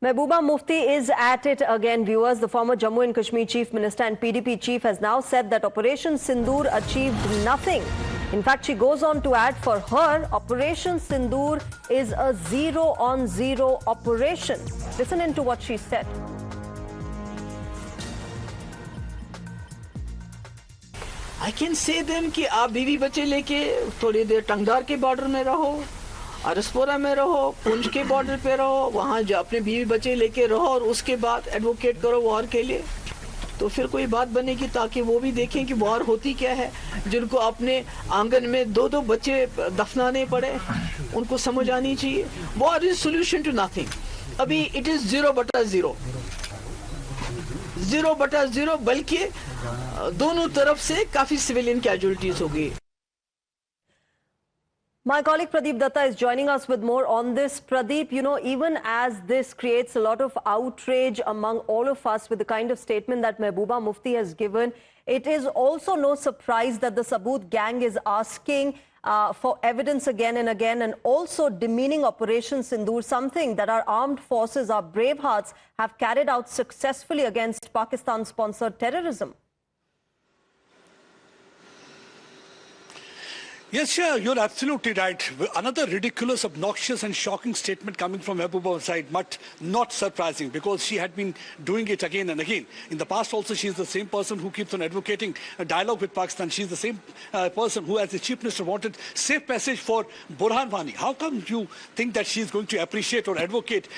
Mehbooba Mufti is at it again, viewers. The former Jammu and Kashmir Chief Minister and PDP chief has now said that Operation Sindoor achieved nothing. In fact, she goes on to add, for her, Operation Sindoor is a zero-on-zero operation. Listen into what she said. I can say them कि आप बीवी बच्चे लेके थोड़ी देर टंगदार के border में रहो, अरसपोरा में रहो, पुंछ के बॉर्डर पे रहो, वहाँ जो अपने बीवी बच्चे लेके रहो और उसके बाद एडवोकेट करो वॉर के लिए, तो फिर कोई बात बनेगी ताकि वो भी देखें कि वॉर होती क्या है। जिनको अपने आंगन में दो दो बच्चे दफनाने पड़े, उनको समझ आनी चाहिए। War is solution to nothing. अभी इट इज 0/0, 0/0, बल्कि दोनों तरफ से काफी सिविलियन कैजुअलिटीज हो गई। My colleague Pradeep Datta is joining us with more on this. Pradeep, you know, even as this creates a lot of outrage among all of us with the kind of statement that Mehbooba Mufti has given, it is also no surprise that the Saboot gang is asking for evidence again and again, and also demeaning Operation Sindoor, something that our armed forces, our brave hearts, have carried out successfully against Pakistan-sponsored terrorism. Yes, sure, you're absolutely right. Another ridiculous, obnoxious and shocking statement coming from Mehbooba's side, but not surprising because she had been doing it again and again. In the past also, she's the same person who keeps on advocating a dialogue with Pakistan. She's the same person who, as the Chief Minister, wanted safe passage for Burhan Wani. How come you think that she's going to appreciate or advocate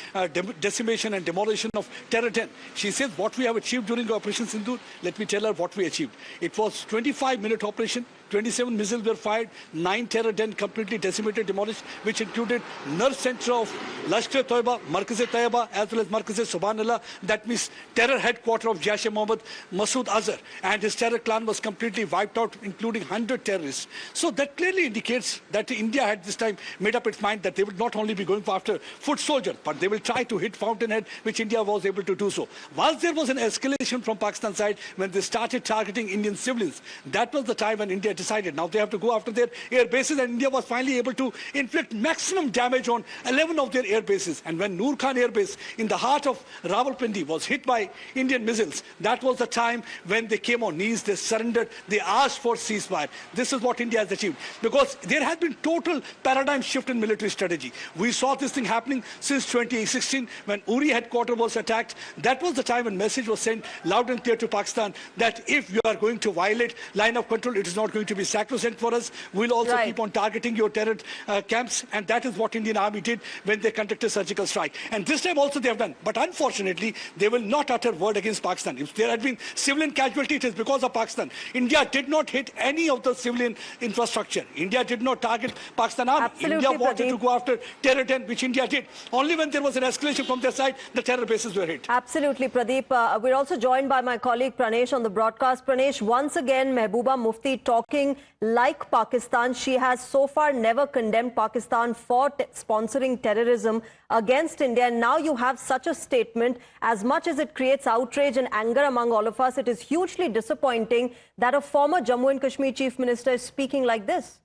decimation and demolition of Terror 10? She says what we have achieved during Operation Sindoor. Let me tell her what we achieved. It was 25-minute operation. 27 missiles were fired, 9 terror den completely decimated, demolished, which included nerve center of Lashkar-e-Toiba, Markaz-e-Taiba, as well as Markaz-e-Subhanallah. That means terror headquarter of Jaish-e-Mohammed, Masood Azhar, and his terror clan was completely wiped out, including 100 terrorists. So that clearly indicates that India had this time made up its mind that they would not only be going after foot soldiers, but they will try to hit Fountainhead, which India was able to do so. Whilst there was an escalation from Pakistan side when they started targeting Indian civilians, that was the time when India decided now they have to go after their air bases, and India was finally able to inflict maximum damage on 11 of their air bases. And when Noor Khan Air Base in the heart of Rawalpindi was hit by Indian missiles, that was the time when they came on knees, they surrendered, they asked for ceasefire. This is what India has achieved, because there has been total paradigm shift in military strategy. We saw this thing happening since 2016 when Uri headquarters was attacked. That was the time when message was sent loud and clear to Pakistan that if you are going to violate line of control, it is not going to be sacrosanct for us. We'll also keep on targeting your terror camps, and that is what Indian Army did when they conducted surgical strike. And this time also they have done. But unfortunately, they will not utter word against Pakistan. If there had been civilian casualty, it is because of Pakistan. India did not hit any of the civilian infrastructure. India did not target Pakistan Army. Absolutely, India wanted Pradeep. to go after terror 10, which India did. Only when there was an escalation from their side, the terror bases were hit. Absolutely, Pradeep. We're also joined by my colleague Pranesh on the broadcast. Pranesh, once again, Mehbooba Mufti talking like Pakistan. She has so far never condemned Pakistan for sponsoring terrorism against India. And now you have such a statement. As much as it creates outrage and anger among all of us, it is hugely disappointing that a former Jammu and Kashmir Chief Minister is speaking like this.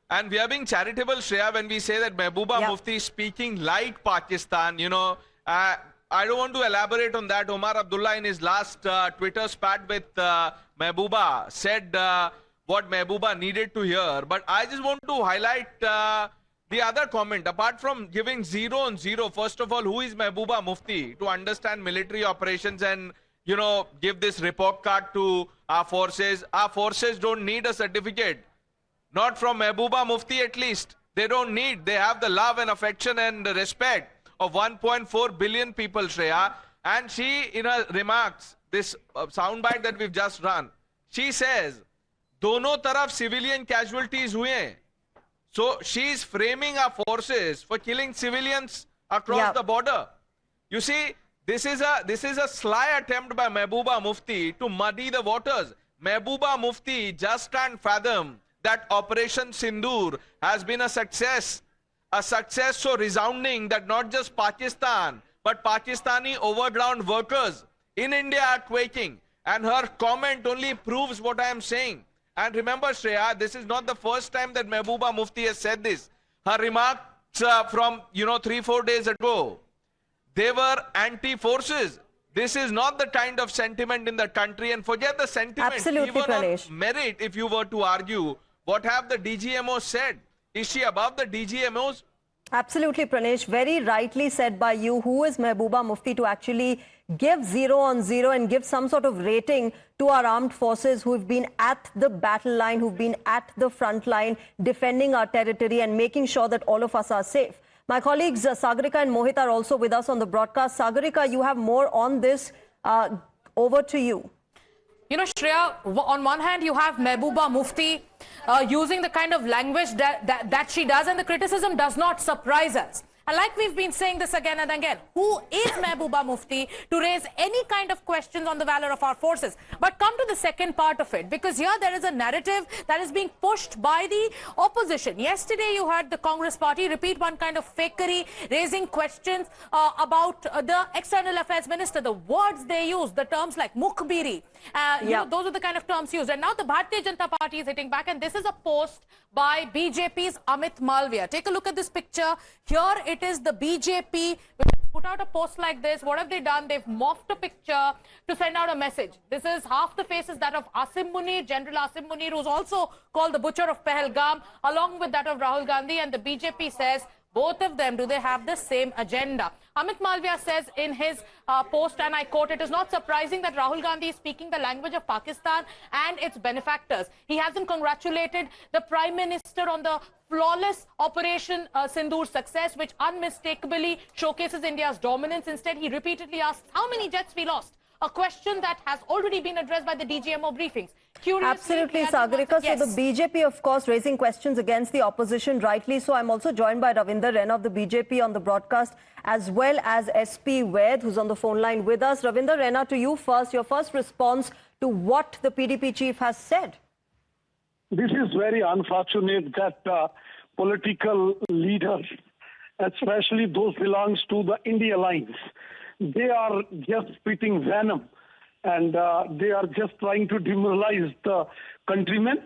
And we are being charitable, Shreya, when we say that Mehbooba Mufti is speaking like Pakistan. You know, I don't want to elaborate on that. Omar Abdullah, in his last Twitter spat with Mehbooba, said what Mehbooba needed to hear. But I just want to highlight the other comment. Apart from giving 0-on-0, first of all, who is Mehbooba Mufti to understand military operations and, you know, give this report card to our forces? Our forces don't need a certificate. Not from Mehbooba Mufti at least. They don't need. They have the love and affection and the respect of 1.4 billion people, Shreya. And she, in her remarks, this soundbite that we've just run, she says, dono taraf civilian casualties hue. So she's framing our forces for killing civilians across the border. You see, this is a sly attempt by Mehbooba Mufti to muddy the waters. Mehbooba Mufti just can't fathom that Operation Sindoor has been a success so resounding that not just Pakistan, but Pakistani overground workers in India are quaking. And her comment only proves what I am saying. And remember, Shreya, this is not the first time that Mehbooba Mufti has said this. Her remarks from, 3-4 days ago, they were anti-forces. This is not the kind of sentiment in the country, and forget the sentiment. Absolutely, even Pranesh. on merit, if you were to argue, what have the DGMOs said? Is she above the DGMOs? Absolutely, Pranesh. Very rightly said by you. Who is Mehbooba Mufti to actually give 0 on 0 and give some sort of rating to our armed forces who've been at the battle line, who've been at the front line, defending our territory and making sure that all of us are safe. My colleagues Sagarika and Mohit are also with us on the broadcast. Sagarika, you have more on this. Over to you. You know, Shreya, on one hand, you have Mehbooba Mufti using the kind of language that she does, and the criticism does not surprise us. And like we've been saying this again and again, who is Mehbooba Mufti to raise any kind of questions on the valor of our forces? But come to the second part of it, because here there is a narrative that is being pushed by the opposition. Yesterday you heard the Congress party repeat one kind of fakery, raising questions about the External Affairs Minister, the words they use, the terms like mukhbiri. You know, those are the kind of terms used. And now the Bharatiya Janata Party is hitting back, and this is a post by BJP's Amit Malviya. Take a look at this picture. Here it is the BJP put out a post like this. What have they done? They've morphed a picture to send out a message. This is half the faces that of Asim Munir, General Asim Munir, who's also called the butcher of Pahalgam, along with that of Rahul Gandhi. And the BJP says, both of them, do they have the same agenda? Amit Malviya says in his post, and I quote, "It is not surprising that Rahul Gandhi is speaking the language of Pakistan and its benefactors. He hasn't congratulated the Prime Minister on the flawless Operation Sindoor's success, which unmistakably showcases India's dominance. Instead, he repeatedly asks how many jets we lost, a question that has already been addressed by the DGMO briefings." Absolutely, Sagarika. Yes. So the BJP, of course, raising questions against the opposition, rightly so. I'm also joined by Ravinder Rena of the BJP on the broadcast, as well as SP Ved, who's on the phone line with us. Ravinder Rena, to you first, your first response to what the PDP chief has said. This is very unfortunate that political leaders, especially those belongs to the India Alliance, they are just spitting venom, and they are just trying to demoralize the countrymen.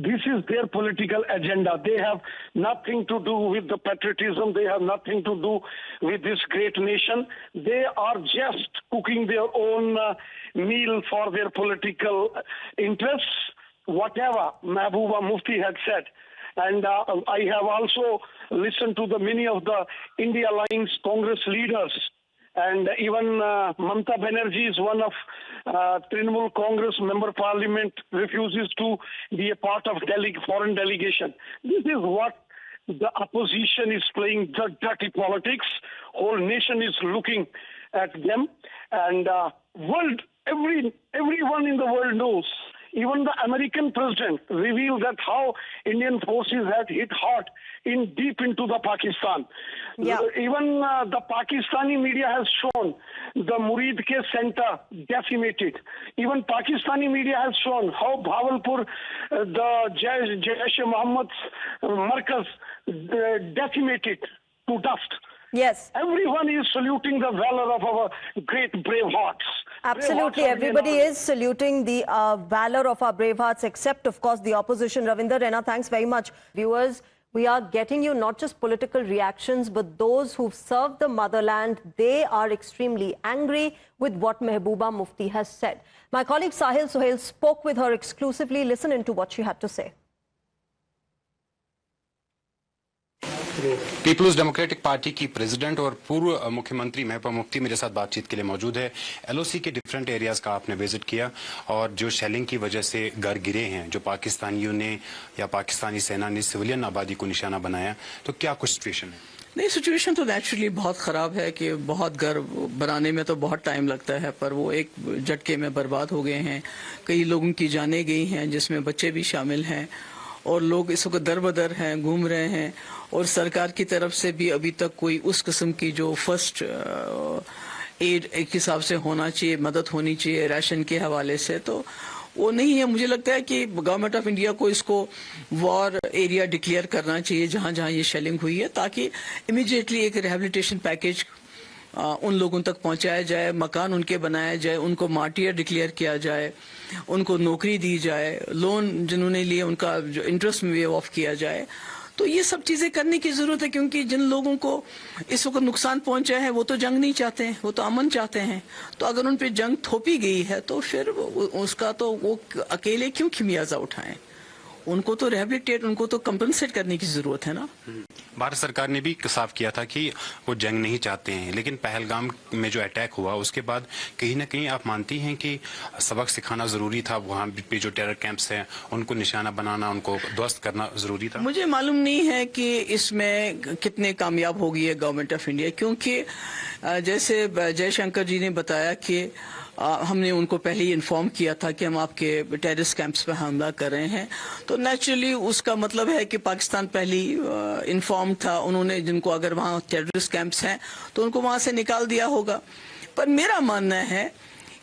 This is their political agenda. They have nothing to do with the patriotism. They have nothing to do with this great nation. They are just cooking their own meal for their political interests, whatever Mehbooba Mufti had said. And I have also listened to the many of the India Alliance Congress leaders. And even Mamata Banerjee is one of Trinamool Congress member parliament, refuses to be a part of foreign delegation. This is what the opposition is playing, the dirty politics. Whole nation is looking at them. And everyone in the world knows. Even the American president revealed that how Indian forces had hit hard deep into the Pakistan. Yeah. Even the Pakistani media has shown the Murid Ke center decimated. Even Pakistani media has shown how Bhavalpur, the Jaish-e-Mohammed's Markaz, decimated to dust. Yes. Everyone is saluting the valor of our great brave hearts. Absolutely. Everybody is saluting the valor of our brave hearts, except, of course, the opposition. Ravinder Rena, thanks very much. Viewers, we are getting you not just political reactions, but those who've served the motherland. They are extremely angry with what Mehbooba Mufti has said. My colleague Sahil Sohail spoke with her exclusively. Listen into what she had to say. People's Democratic Party की president और पूर्व मुख्यमंत्री महबूबा मुफ्ती मेरे साथ बातचीत के लिए मौजूद है। एलओसी के डिफरेंट एरियाज का आपने विजिट किया और जो शेलिंग की वजह से घर गिरे हैं, जो पाकिस्तानियों ने या पाकिस्तानी सेना ने सिविलियन आबादी को निशाना बनाया, तो क्या कुछ सिचुएशन है? नहीं, सिचुएशन तो नेचुरली बहुत ख़राब है कि बहुत घर बनाने में तो बहुत टाइम लगता है, पर वो एक झटके में बर्बाद हो गए हैं। कई लोगों की जानें गई हैं, जिसमें बच्चे भी शामिल हैं, और लोग इस वक्त दर बदर हैं, घूम रहे हैं, और सरकार की तरफ से भी अभी तक कोई उस किस्म की जो फर्स्ट एड एक हिसाब से होना चाहिए, मदद होनी चाहिए राशन के हवाले से, तो वो नहीं है। मुझे लगता है कि गवर्नमेंट ऑफ इंडिया को इसको वॉर एरिया डिक्लेयर करना चाहिए जहां जहां ये शेलिंग हुई है, ताकि इमीडिएटली एक रिहेबिलिटेशन पैकेज उन लोगों तक पहुंचाया जाए, मकान उनके बनाया जाए, उनको मार्टियर डिक्लेयर किया जाए, उनको नौकरी दी जाए, लोन जिन्होंने लिए उनका जो इंटरेस्ट में वेव ऑफ किया जाए। تو یہ سب چیزیں کرنے کی ضرورت ہے، کیونکہ جن لوگوں کو اس وقت نقصان پہنچا ہے وہ تو جنگ نہیں چاہتے ہیں، وہ تو امن چاہتے ہیں. تو اگر ان پہ جنگ تھوپی گئی ہے تو پھر اس کا تو وہ اکیلے کیوں خمیازہ اٹھائیں؟ ان کو تو ریہیبلیٹیٹ، ان کو تو کمپنسیٹ کرنے کی ضرورت ہے نا. بھارت سرکار نے بھی صاف کیا تھا کہ وہ جنگ نہیں چاہتے ہیں، لیکن پہلگام میں جو اٹیک ہوا اس کے بعد کہیں نہ کہیں آپ مانتی ہیں کہ سبق سکھانا ضروری تھا؟ وہاں پہ جو ٹیرر کیمپس ہیں ان کو نشانہ بنانا، ان کو دھوست کرنا ضروری تھا؟ مجھے معلوم نہیں ہے کہ اس میں کتنے کامیاب ہو گئی ہے گورنمنٹ آف انڈیا، کیونکہ جیسے جے شنکر جی نے بتایا کہ ہم نے ان کو پہلے ہی انفارم کیا تھا کہ ہم آپ کے ٹیررسٹ کیمپس پہ حملہ کر رہے ہیں. تو نیچرلی اس کا مطلب ہے کہ پاکستان پہلی انفارم تھا، انہوں نے جن کو اگر وہاں ٹیررسٹ کیمپس ہیں تو ان کو وہاں سے نکال دیا ہوگا. پر میرا ماننا ہے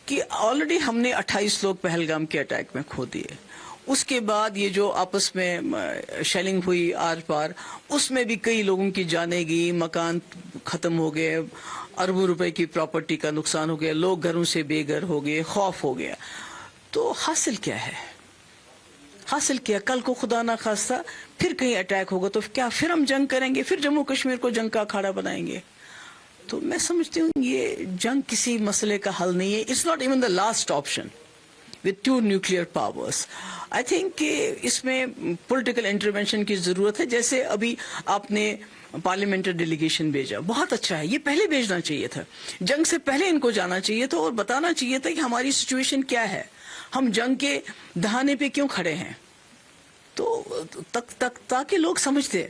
کہ آلریڈی ہم نے 28 لوگ پہلگام کے اٹیک میں کھو دیے. اس کے بعد یہ جو آپس میں شیلنگ ہوئی آر پار، اس میں بھی کئی لوگوں کی جانیں گئی، مکان ختم ہو گئے، اربوں روپے کی پراپرٹی کا نقصان ہو گیا، لوگ گھروں سے بے گھر ہو گئے، خوف ہو گیا. تو حاصل کیا ہے؟ حاصل کیا کل کو خدا نہ خواستہ پھر کہیں اٹیک ہوگا تو کیا پھر ہم جنگ کریں گے؟ پھر جموں کشمیر کو جنگ کا اکھاڑا بنائیں گے؟ تو میں سمجھتی ہوں یہ جنگ کسی مسئلے کا حل نہیں ہے. It's not even the last option with 2 nuclear powers. I think کہ اس میں پولیٹیکل انٹرونشن کی ضرورت ہے. جیسے ابھی آپ نے پارلیمنٹری ڈیلیگیشن بھیجا، بہت اچھا ہے، یہ پہلے بھیجنا چاہیے تھا، جنگ سے پہلے ان کو جانا چاہیے تھا اور بتانا چاہیے تھا کہ ہماری سچویشن کیا ہے، ہم جنگ کے دہانے پہ کیوں کھڑے ہیں، تو تاکہ لوگ سمجھتے.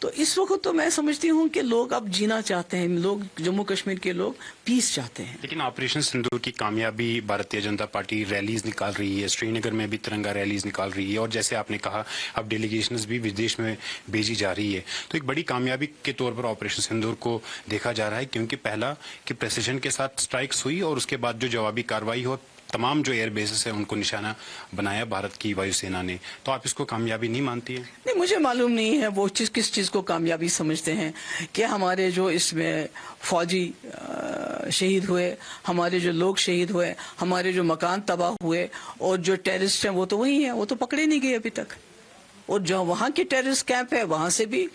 تو اس وقت تو میں سمجھتی ہوں کہ لوگ اب جینا چاہتے ہیں، لوگ جموں کشمیر کے لوگ پیس چاہتے ہیں. لیکن آپریشن سندور کی کامیابی، بھارتیہ جنتا پارٹی ریلیز نکال رہی ہے، سری نگر میں بھی ترنگا ریلیز نکال رہی ہے، اور جیسے آپ نے کہا اب ڈیلیگیشنز بھی ودیش میں بھیجی جا رہی ہے. تو ایک بڑی کامیابی کے طور پر آپریشن سندور کو دیکھا جا رہا ہے، کیونکہ پہلا کہ پریسیشن کے ساتھ سٹرائکس ہوئی اور اس کے بعد جو جوابی کارروائی ہو، تمام جو ایئر بیسز ہیں ان کو نشانہ بنایا بھارت کی وایو سینا نے. تو آپ اس کو کامیابی نہیں مانتی ہیں؟ نہیں، مجھے معلوم نہیں ہے وہ کس چیز کو کامیابی سمجھتے ہیں. کہ ہمارے جو اس میں فوجی شہید ہوئے، ہمارے جو لوگ شہید ہوئے، ہمارے جو مکان تباہ ہوئے، اور جو ٹیررسٹ ہیں وہ تو وہی ہیں، وہ تو پکڑے نہیں گئے ابھی تک. اور جو وہاں کے ٹیررسٹ کیمپ ہے وہاں سے بھی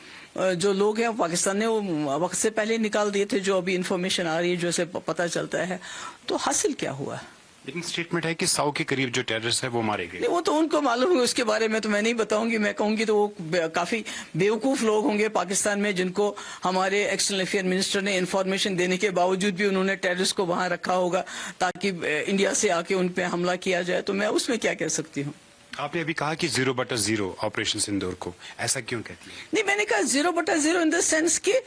جو لوگ ہیں پاکستان نے وہ وقت سے پہلے نکال دیے تھے، جو ابھی انفارمیشن آ رہی ہے، جو سے پتہ چلتا ہے. تو حاصل کیا ہوا؟ لیکن اسٹیٹمنٹ ہے کہ 100 کے قریب جو ٹیررسٹ ہے وہ مارے گئے. نہیں، وہ تو ان کو معلوم ہے، اس کے بارے میں تو میں نہیں بتاؤں گی. میں کہوں گی تو وہ کافی بیوقوف لوگ ہوں گے پاکستان میں، جن کو ہمارے ایکسٹرنل افیئر منسٹر نے انفارمیشن دینے کے باوجود بھی انہوں نے ٹیررسٹ کو وہاں رکھا ہوگا تاکہ انڈیا سے آ کے ان پہ حملہ کیا جائے. تو میں اس میں کیا کہہ سکتی ہوں؟ آپ نے ابھی کہا کہ 0/0 آپریشن سندور کو، ایسا کیوں کہتی ہیں؟ نہیں، میں نے کہا 0/0 ان دا سینس کہ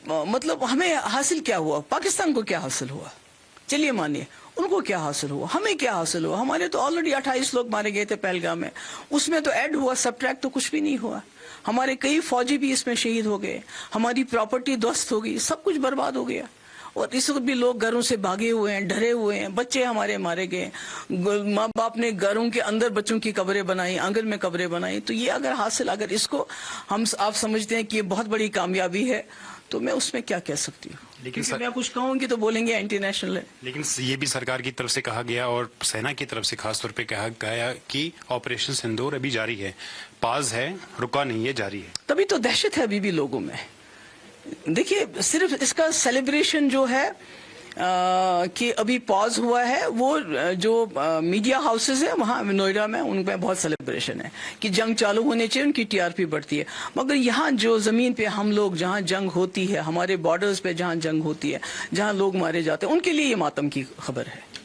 مطلب ہمیں حاصل کیا ہوا، پاکستان کو کیا حاصل ہوا. چلیے مانیے ان کو کیا حاصل ہوا، ہمیں کیا حاصل ہوا. ہمارے تو آلریڈی 28 لوگ مارے گئے تھے پہلگام میں، اس میں تو ایڈ ہوا، سبٹریکٹ تو کچھ بھی نہیں ہوا. ہمارے کئی فوجی بھی اس میں شہید ہو گئے، ہماری پراپرٹی دھوست ہو گئی، سب کچھ برباد ہو گیا. اور اس وقت بھی لوگ گھروں سے بھاگے ہوئے ہیں، ڈرے ہوئے ہیں، بچے ہمارے مارے گئے، ماں باپ نے گھروں کے اندر بچوں کی قبریں بنائی، آنگن میں قبریں بنائی. تو یہ اگر اس کو آپ سمجھتے ہیں کہ یہ بہت بڑی کامیابی ہے تو میں اس میں کیا کہہ سکتی ہوں. لیکن میں کچھ کہوں گی تو بولیں گے اینٹی نیشنل ہے. لیکن یہ بھی سرکار کی طرف سے کہا گیا اور سینا کی طرف سے خاص طور پہ کہا گیا کہ آپریشن سندور ابھی جاری ہے، پاز ہے، رکا نہیں ہے، جاری ہے. تبھی تو دہشت ہے ابھی بھی لوگوں میں. دیکھیے صرف اس کا سیلیبریشن جو ہے کہ ابھی پاز ہوا ہے، وہ جو میڈیا ہاؤسز ہیں وہاں نوئیڈا میں ان میں بہت سیلیبریشن ہے کہ جنگ چالو ہونے چاہیے، ان کی TRP بڑھتی ہے. مگر یہاں جو زمین پہ ہم لوگ جہاں جنگ ہوتی ہے، ہمارے بارڈرز پہ جہاں جنگ ہوتی ہے، جہاں لوگ مارے جاتے ہیں، ان کے لیے یہ ماتم کی خبر ہے.